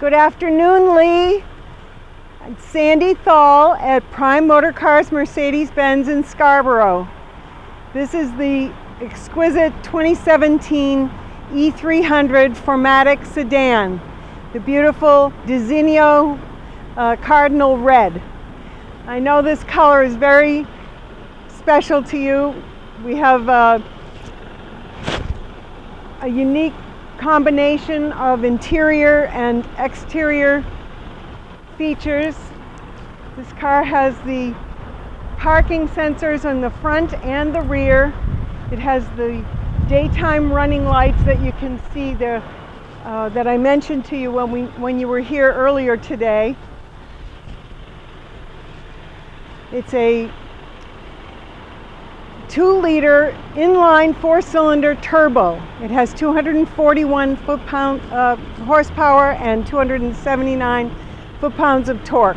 Good afternoon, Lee. I'm Sandy Thal at Prime Motor Cars Mercedes-Benz in Scarborough. This is the exquisite 2017 E300 4MATIC sedan, the beautiful Designo Cardinal Red. I know this color is very special to you. We have a unique combination of interior and exterior features. This car has the parking sensors on the front and the rear. It has the daytime running lights that you can see there that I mentioned to you when you were here earlier today. It's a 2-liter inline 4-cylinder turbo. It has 241 foot-pound horsepower and 279 foot-pounds of torque.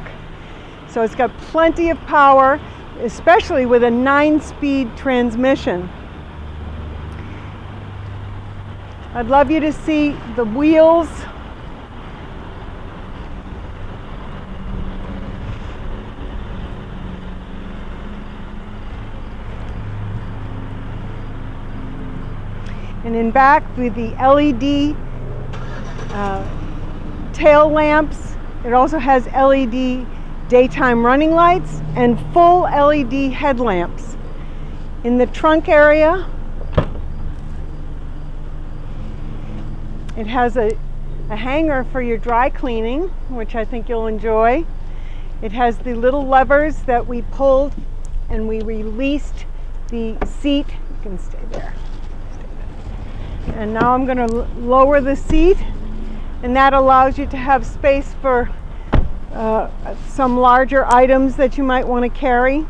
So it's got plenty of power, especially with a 9-speed transmission. I'd love you to see the wheels. And in back with the LED tail lamps. It also has LED daytime running lights and full LED headlamps. In the trunk area, it has a hanger for your dry cleaning, which I think you'll enjoy. It has the little levers that we pulled and we released the seat. You can stay there. And now I'm going to lower the seat, and that allows you to have space for some larger items that you might want to carry.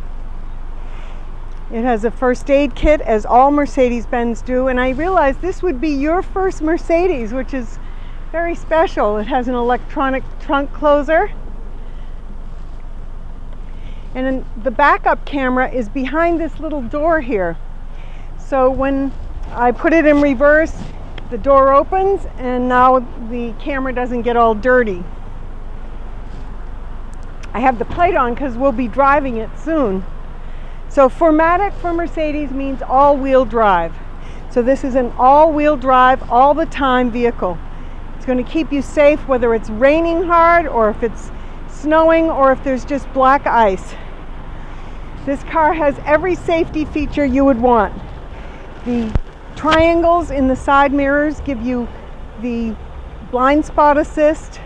It has a first aid kit, as all Mercedes-Benz do, and I realized this would be your first Mercedes, which is very special. It has an electronic trunk closer, and then the backup camera is behind this little door here. So when I put it in reverse, the door opens, and now the camera doesn't get all dirty. I have the plate on because we'll be driving it soon. So 4MATIC for Mercedes means all-wheel drive. So this is an all-wheel drive, all-the-time vehicle. It's going to keep you safe whether it's raining hard or if it's snowing or if there's just black ice. This car has every safety feature you would want. The triangles in the side mirrors give you the blind spot assist.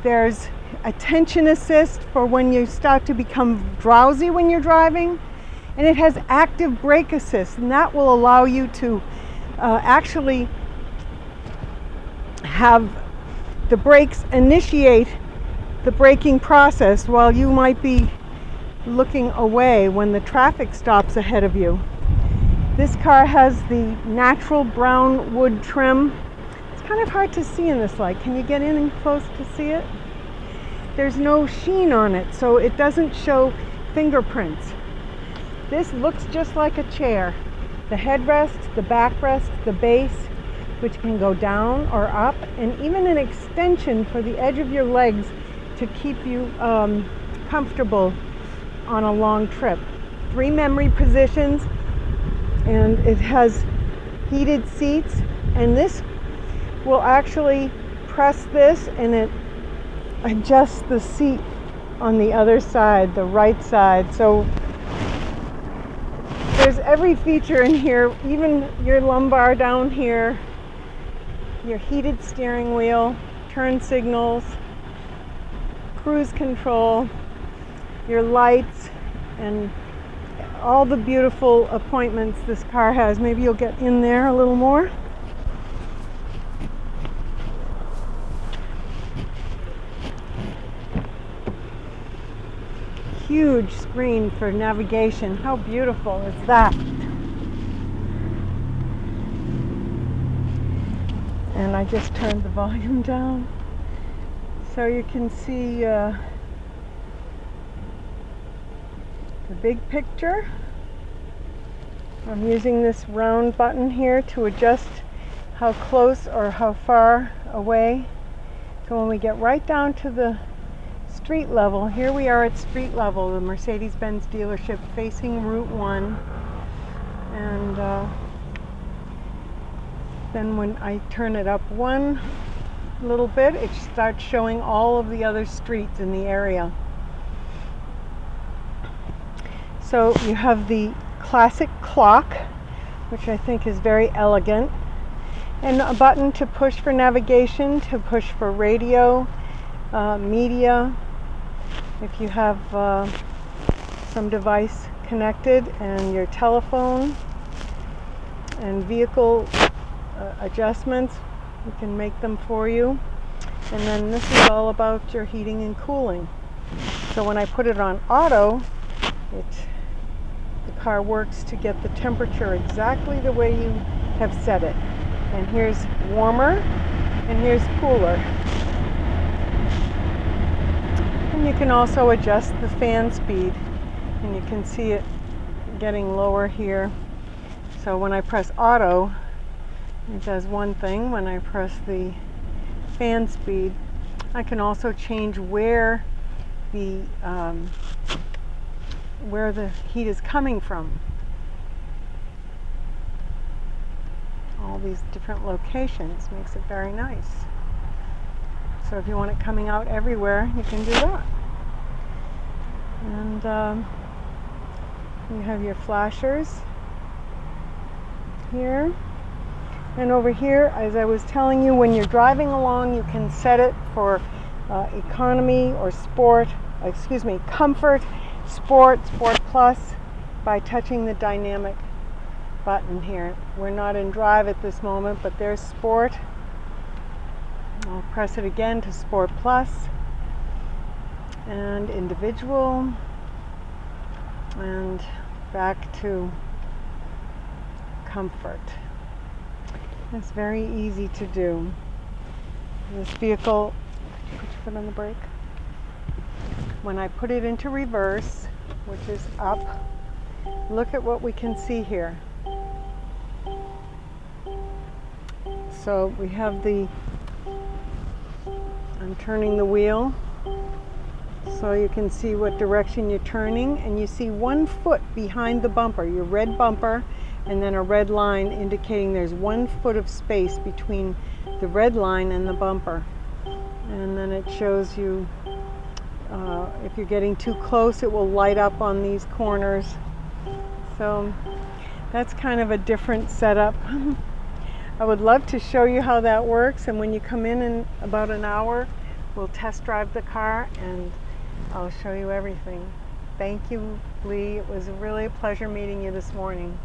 There's attention assist for when you start to become drowsy when you're driving. And it has active brake assist, and that will allow you to actually have the brakes initiate the braking process while you might be looking away when the traffic stops ahead of you. This car has the natural brown wood trim. It's kind of hard to see in this light. Can you get in and close to see it? There's no sheen on it, so it doesn't show fingerprints. This looks just like a chair. The headrest, the backrest, the base, which can go down or up, and even an extension for the edge of your legs to keep you comfortable on a long trip. 3 memory positions. And it has heated seats, and this will actually press this and it adjusts the seat on the other side, the right side. So there's every feature in here, even your lumbar down here, your heated steering wheel, turn signals, cruise control, your lights, and all the beautiful appointments this car has. Maybe you'll get in there a little more. Huge screen for navigation. How beautiful is that? And I just turned the volume down so you can see the big picture. I'm using this round button here to adjust how close or how far away So when we get right down to the street level, here we are at street level, the Mercedes-Benz dealership facing Route 1. And then when I turn it up one little bit, it starts showing all of the other streets in the area. So you have the classic clock, which I think is very elegant, and a button to push for navigation, to push for radio, media, if you have some device connected, and your telephone and vehicle adjustments, we can make them for you. And then this is all about your heating and cooling. So when I put it on auto, the car works to get the temperature exactly the way you have set it. And here's warmer, and here's cooler. And you can also adjust the fan speed, and you can see it getting lower here. So when I press auto, it does one thing. When I press the fan speed, I can also change where the heat is coming from. All these different locations makes it very nice. So if you want it coming out everywhere, you can do that. And you have your flashers here. And over here, as I was telling you, when you're driving along, you can set it for economy or comfort, sport plus, by touching the dynamic button here. We're not in drive at this moment, but there's sport. I'll press it again to sport plus, and individual, and back to comfort. It's very easy to do. This vehicle, put your foot on the brake. When I put it into reverse, which is up, look at what we can see here. So we have I'm turning the wheel, so you can see what direction you're turning, and you see 1 foot behind the bumper, your red bumper, and then a red line indicating there's 1 foot of space between the red line and the bumper. And then it shows you if you're getting too close, it will light up on these corners. So that's kind of a different setup. I would love to show you how that works, and when you come in about an hour, we'll test drive the car and I'll show you everything. Thank you, Lee. It was really a pleasure meeting you this morning.